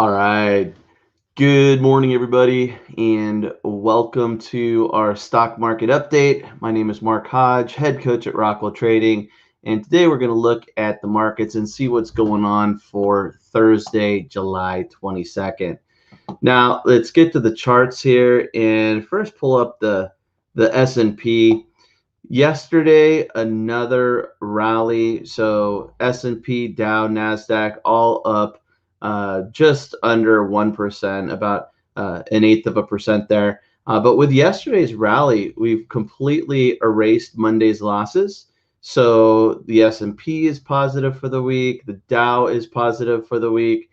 All right. Good morning, everybody, and welcome to our stock market update. My name is Mark Hodge, head coach at Rockwell Trading, and today we're going to look at the markets and see what's going on for Thursday, July 22nd. Now, let's get to the charts here and first pull up the S&P. Yesterday, another rally. So S&P, Dow, NASDAQ, all up just under 1%, about an eighth of a percent there. But with yesterday's rally, we've completely erased Monday's losses. So the S&P is positive for the week. The Dow is positive for the week.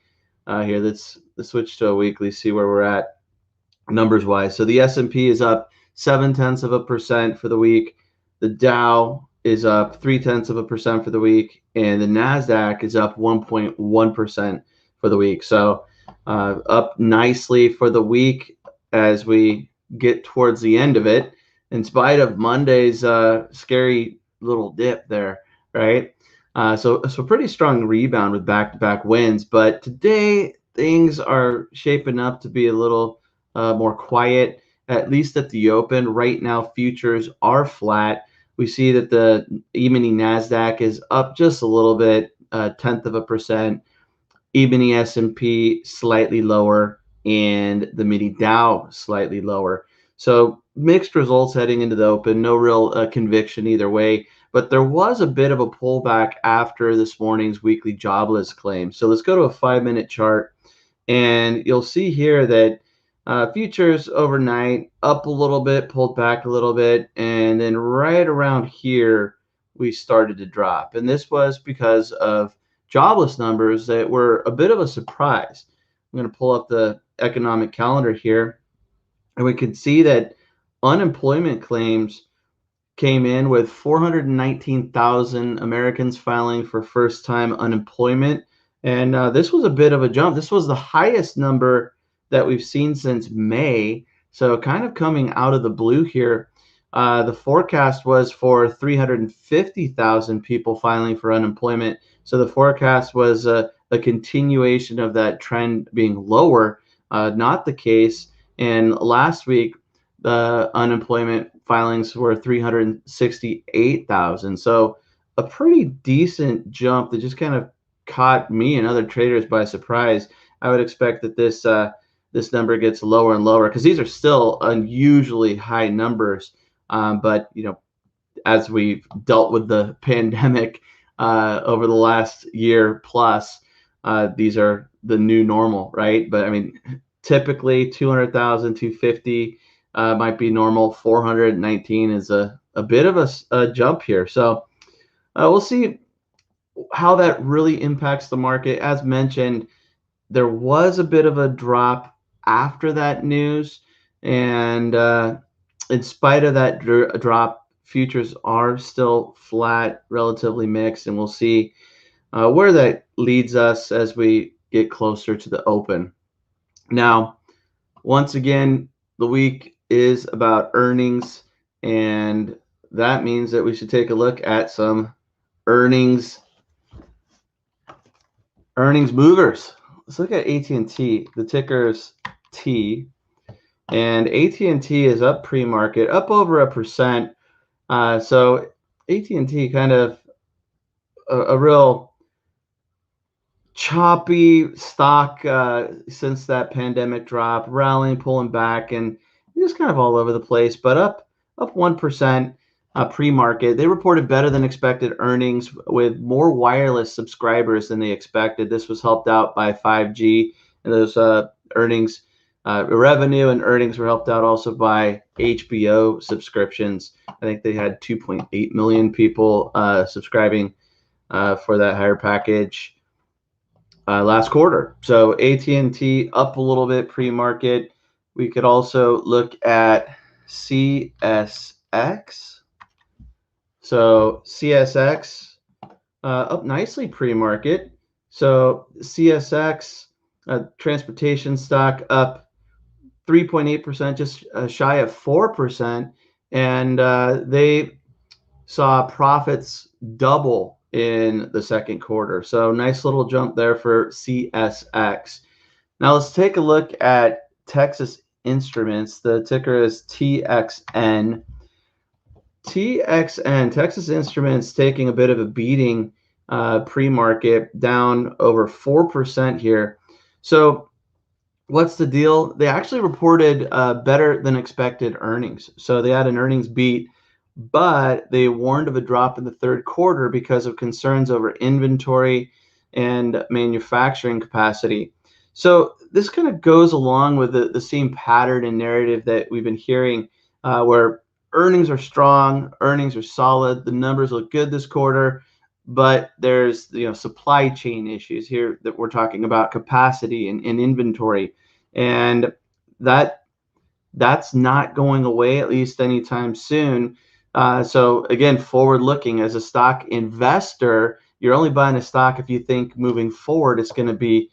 Here, let's switch to a weekly, see where we're at numbers wise. So the S&P is up 0.7% for the week. The Dow is up 0.3% for the week, and the NASDAQ is up 1.1% for the week. So up nicely for the week as we get towards the end of it, in spite of Monday's scary little dip there, right? So pretty strong rebound with back-to-back wins. But today things are shaping up to be a little more quiet, at least at the open. Right now, futures are flat. We see that the E-mini NASDAQ is up just a little bit, a tenth of a percent. E-mini S&P slightly lower, and the mini Dow slightly lower. So mixed results heading into the open. No real conviction either way. But there was a bit of a pullback after this morning's weekly jobless claim. So let's go to a 5-minute chart, and you'll see here that futures overnight up a little bit, pulled back a little bit, and then right around here we started to drop. And this was because of jobless numbers that were a bit of a surprise. I'm going to pull up the economic calendar here, and we can see that unemployment claims came in with 419,000 Americans filing for first-time unemployment. And this was a bit of a jump. This was the highest number that we've seen since May. So kind of coming out of the blue here. The forecast was for 350,000 people filing for unemployment. So the forecast was a continuation of that trend being lower. Not the case. And last week, the unemployment filings were 368,000. So a pretty decent jump that just kind of caught me and other traders by surprise. I would expect that this number gets lower and lower because these are still unusually high numbers. But as we've dealt with the pandemic over the last year plus, these are the new normal, right? But I mean, typically 200,000, 250 might be normal. 419 is a bit of a jump here. So we'll see how that really impacts the market. As mentioned, there was a bit of a drop after that news, and in spite of that drop, futures are still flat, relatively mixed, and we'll see where that leads us as we get closer to the open. Now, once again, the week is about earnings, and that means that we should take a look at some earnings movers. Let's look at AT&T. The ticker's T, and AT&T is up pre-market, up over 1%. So AT&T kind of a real choppy stock since that pandemic drop, rallying, pulling back, and just kind of all over the place, but up 1% pre-market. They reported better than expected earnings with more wireless subscribers than they expected. This was helped out by 5G, and those earnings, revenue and earnings were helped out also by HBO subscriptions. I think they had 2.8 million people subscribing for that higher package last quarter. So AT&T up a little bit pre-market. We could also look at CSX. So CSX up nicely pre-market. So CSX transportation stock up 3.8%, just shy of 4%, and they saw profits double in the second quarter. So nice little jump there for CSX. Now let's take a look at Texas Instruments. The ticker is TXN. TXN, Texas Instruments, taking a bit of a beating pre-market, down over 4% here. So what's the deal? They actually reported better than expected earnings. So they had an earnings beat, but they warned of a drop in the third quarter because of concerns over inventory and manufacturing capacity. So this kind of goes along with the same pattern and narrative that we've been hearing, where earnings are strong, earnings are solid, the numbers look good this quarter, but there's supply chain issues here that we're talking about, capacity and inventory, and that that's not going away, at least anytime soon. So again, forward looking, as a stock investor, you're only buying a stock if you think moving forward it's going to be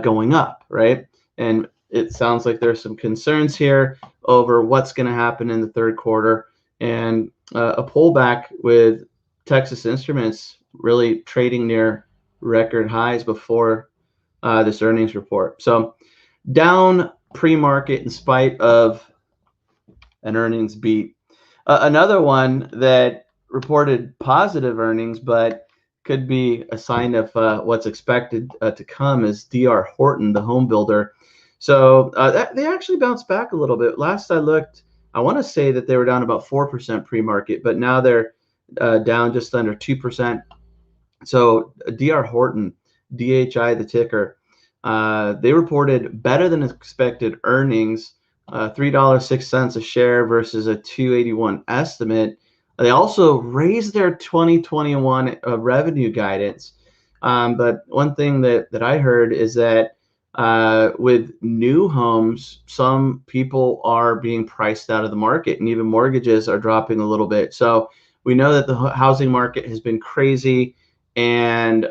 going up, right? And it sounds like there's some concerns here over what's going to happen in the third quarter, and a pullback with Texas Instruments really trading near record highs before this earnings report. So down pre-market in spite of an earnings beat. Another one that reported positive earnings, but could be a sign of what's expected to come, is DR Horton, the home builder. So they actually bounced back a little bit. Last I looked, I want to say that they were down about 4% pre-market, but now they're down just under 2%. So DR Horton, DHI, the ticker, they reported better than expected earnings, $3.06 a share versus a 281 estimate. They also raised their 2021 revenue guidance. But one thing that I heard is that with new homes, some people are being priced out of the market, and even mortgages are dropping a little bit. So we know that the housing market has been crazy, and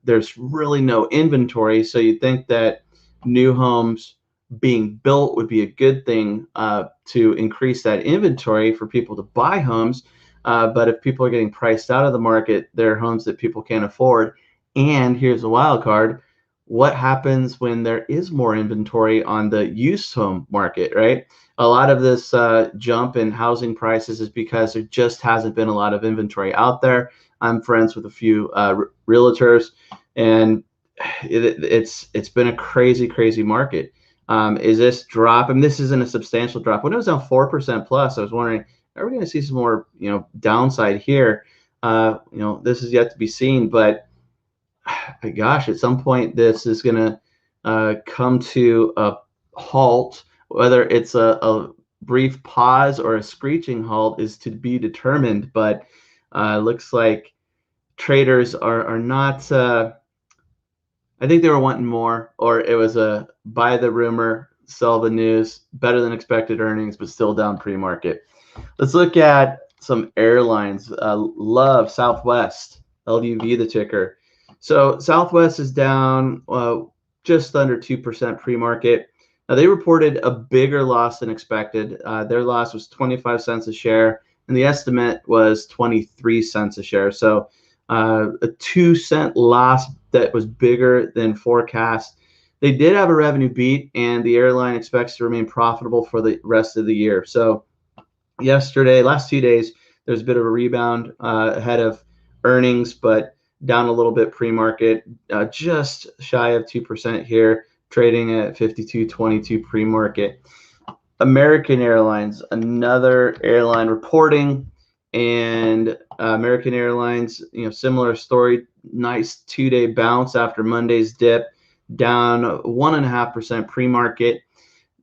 there's really no inventory. So you'd think that new homes being built would be a good thing to increase that inventory for people to buy homes. But if people are getting priced out of the market, they're homes that people can't afford. And here's the wild card: what happens when there is more inventory on the used home market, right? A lot of this jump in housing prices is because there just hasn't been a lot of inventory out there. I'm friends with a few realtors, and it's been a crazy market. Is this drop? And this isn't a substantial drop. When it was down 4% plus, I was wondering, are we going to see some more, downside here? This is yet to be seen. But gosh, at some point, this is going to come to a halt. Whether it's a brief pause or a screeching halt is to be determined. But looks like traders are not. I think they were wanting more, or it was a buy the rumor, sell the news, better than expected earnings, but still down pre-market. Let's look at some airlines. Love Southwest, LUV, the ticker. So Southwest is down just under 2% pre-market. Now they reported a bigger loss than expected. Their loss was 25 cents a share, and the estimate was 23 cents a share. So a 2-cent loss that was bigger than forecast. They did have a revenue beat, and the airline expects to remain profitable for the rest of the year. So last 2 days, there's a bit of a rebound ahead of earnings, but down a little bit pre-market, just shy of 2% here, trading at 52.22 pre-market. American Airlines, another airline reporting, and American Airlines, similar story, nice 2-day bounce after Monday's dip, down 1.5% pre-market.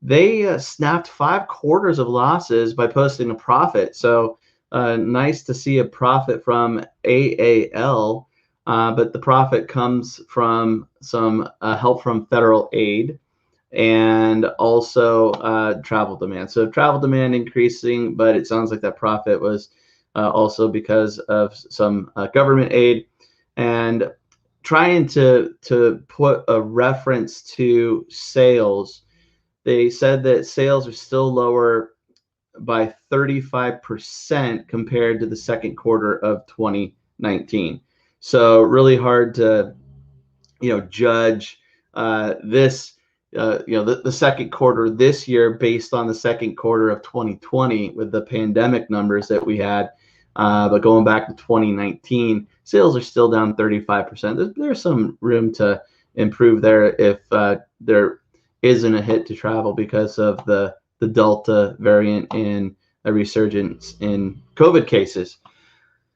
They snapped 5 quarters of losses by posting a profit. So nice to see a profit from AAL, but the profit comes from some help from federal aid and also travel demand. So travel demand increasing, but it sounds like that profit was also because of some government aid. And trying to put a reference to sales, they said that sales are still lower by 35% compared to the second quarter of 2019. So really hard to judge this the second quarter this year based on the second quarter of 2020 with the pandemic numbers that we had. But going back to 2019, sales are still down 35%. There's some room to improve there if there isn't a hit to travel because of the Delta variant and a resurgence in COVID cases.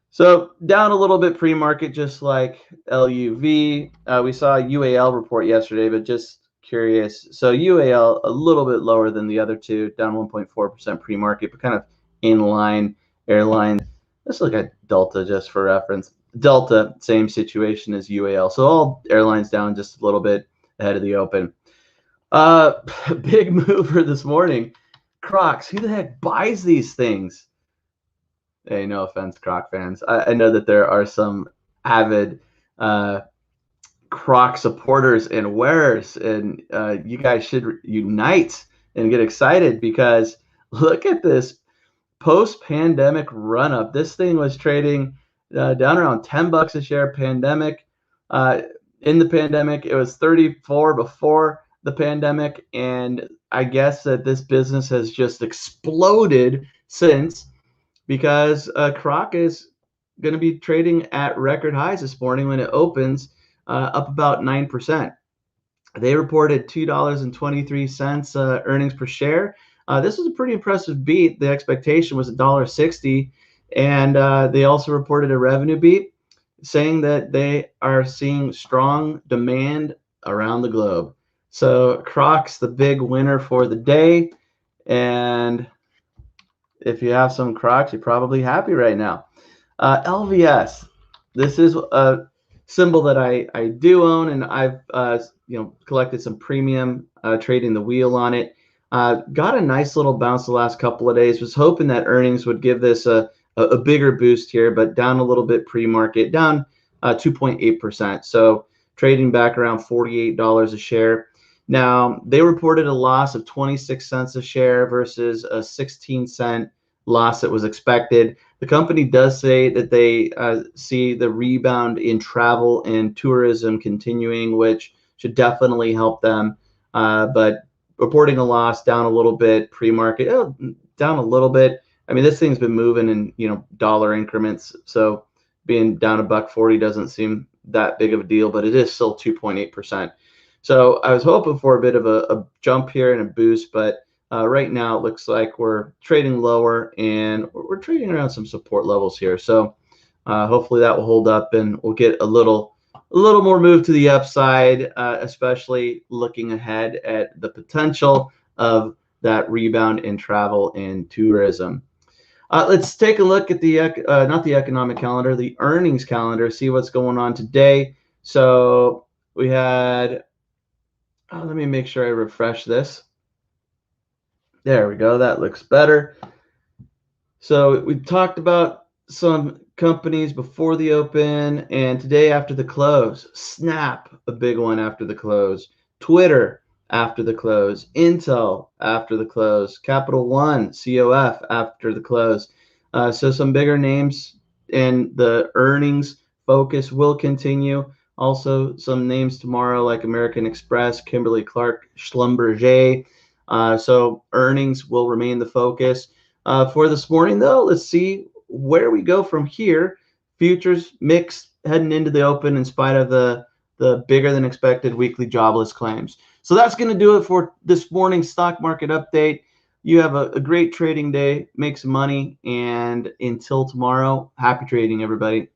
So down a little bit pre-market, just like LUV. We saw a UAL report yesterday, but just curious. So UAL a little bit lower than the other two, down 1.4% pre-market, but kind of in line. Airline. Let's look at Delta just for reference. Delta, same situation as UAL. So all airlines down just a little bit ahead of the open. Big mover this morning. Crocs. Who the heck buys these things? Hey, no offense, Croc fans. I know that there are some avid Croc supporters and wearers, and you guys should unite and get excited because look at this post-pandemic run-up. This thing was trading down around $10 a share pandemic. In the pandemic, it was 34 before the pandemic, and I guess that this business has just exploded since, because Croc is going to be trading at record highs this morning when it opens, up about 9%. They reported $2.23 earnings per share. This was a pretty impressive beat. The expectation was $1.60, and they also reported a revenue beat, saying that they are seeing strong demand around the globe. So Crocs, the big winner for the day, and if you have some Crocs, you're probably happy right now. LVS, this is a symbol that I do own, and I've collected some premium trading the wheel on it. Got a nice little bounce the last couple of days. Was hoping that earnings would give this a bigger boost here, but down a little bit pre-market, down 2.8%. So trading back around $48 a share. Now, they reported a loss of 26 cents a share versus a 16-cent loss that was expected. The company does say that they see the rebound in travel and tourism continuing, which should definitely help them. But reporting a loss, down a little bit pre-market, down a little bit. I mean, this thing's been moving in dollar increments, so being down $1.40 doesn't seem that big of a deal, but it is still 2.8%. So I was hoping for a bit of a jump here and a boost, but right now it looks like we're trading lower and we're trading around some support levels here. So hopefully that will hold up and we'll get a little more move to the upside, especially looking ahead at the potential of that rebound in travel and tourism. Let's take a look at the not the economic calendar, the earnings calendar, see what's going on today. So we had, let me make sure I refresh this. There we go. That looks better. So we talked about some companies before the open, and today after the close. Snap, a big one after the close. Twitter after the close. Intel after the close. Capital One, COF after the close. So some bigger names, and the earnings focus will continue. Also, some names tomorrow like American Express, Kimberly-Clark, Schlumberger. So earnings will remain the focus. For this morning, though, let's see where we go from here. Futures mixed heading into the open in spite of the bigger than expected weekly jobless claims. So that's going to do it for this morning's stock market update. You have a great trading day, make some money, and until tomorrow, happy trading, everybody.